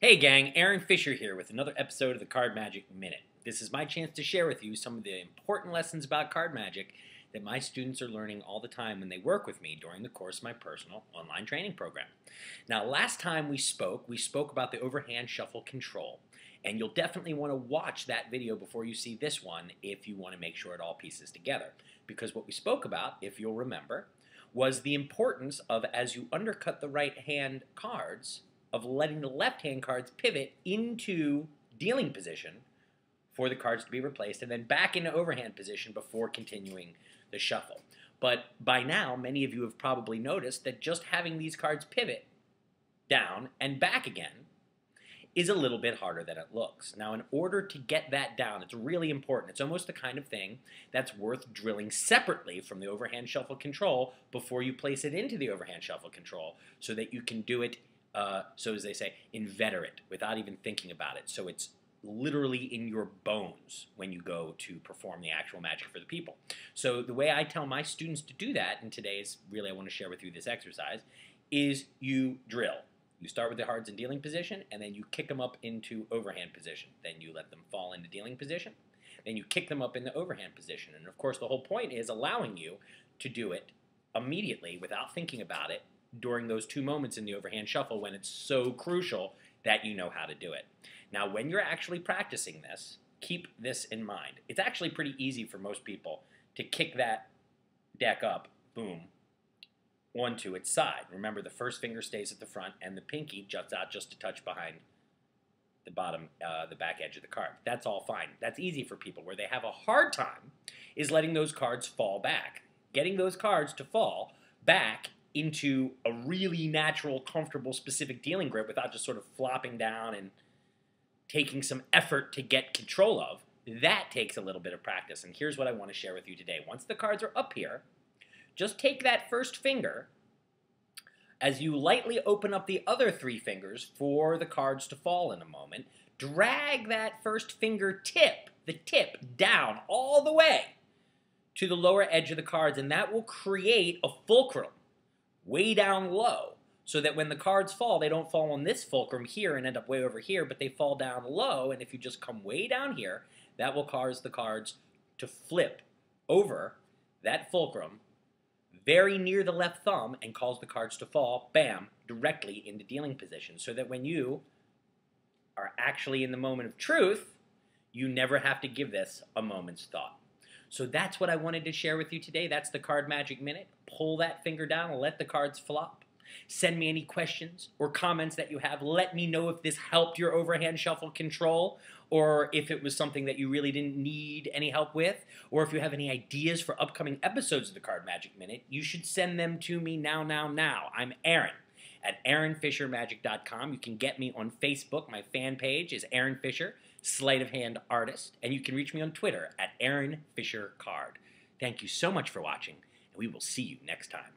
Hey gang, Aaron Fisher here with another episode of the Card Magic Minute. This is my chance to share with you some of the important lessons about card magic that my students are learning all the time when they work with me during the course of my personal online training program. Now, last time we spoke about the overhand shuffle control, and you'll definitely want to watch that video before you see this one if you want to make sure it all pieces together. Because what we spoke about, if you'll remember, was the importance of, as you undercut the right hand cards, of letting the left-hand cards pivot into dealing position for the cards to be replaced and then back into overhand position before continuing the shuffle. But by now, many of you have probably noticed that just having these cards pivot down and back again is a little bit harder than it looks. Now, in order to get that down, it's really important. It's almost the kind of thing that's worth drilling separately from the overhand shuffle control before you place it into the overhand shuffle control so that you can do it so as they say, inveterate, without even thinking about it. So it's literally in your bones when you go to perform the actual magic for the people. So the way I tell my students to do that, and today is really I want to share with you this exercise, is you drill. You start with the cards in dealing position, and then you kick them up into overhand position. Then you let them fall into dealing position. Then you kick them up into overhand position. And of course, the whole point is allowing you to do it immediately without thinking about it during those two moments in the overhand shuffle when it's so crucial that you know how to do it. Now, when you're actually practicing this, keep this in mind. It's actually pretty easy for most people to kick that deck up, boom, onto its side. Remember, the first finger stays at the front and the pinky juts out just a touch behind the bottom, the back edge of the card. That's all fine. That's easy for people. Where they have a hard time is letting those cards fall back. Getting those cards to fall back into a really natural, comfortable, specific dealing grip without just sort of flopping down and taking some effort to get control of, that takes a little bit of practice. And here's what I want to share with you today. Once the cards are up here, just take that first finger as you lightly open up the other three fingers for the cards to fall in a moment. Drag that first finger tip, the tip, down all the way to the lower edge of the cards, and that will create a fulcrum way down low, so that when the cards fall, they don't fall on this fulcrum here and end up way over here, but they fall down low, and if you just come way down here, that will cause the cards to flip over that fulcrum very near the left thumb and cause the cards to fall, bam, directly into dealing position, so that when you are actually in the moment of truth, you never have to give this a moment's thought. So that's what I wanted to share with you today. That's the Card Magic Minute. Pull that finger down and let the cards flop. Send me any questions or comments that you have. Let me know if this helped your overhand shuffle control, or if it was something that you really didn't need any help with, or if you have any ideas for upcoming episodes of the Card Magic Minute. You should send them to me now. I'm Aaron at AaronFisherMagic.com. You can get me on Facebook. My fan page is Aaron Fisher, Sleight of Hand Artist, and you can reach me on Twitter at Aaron Fisher Card. Thank you so much for watching, and we will see you next time.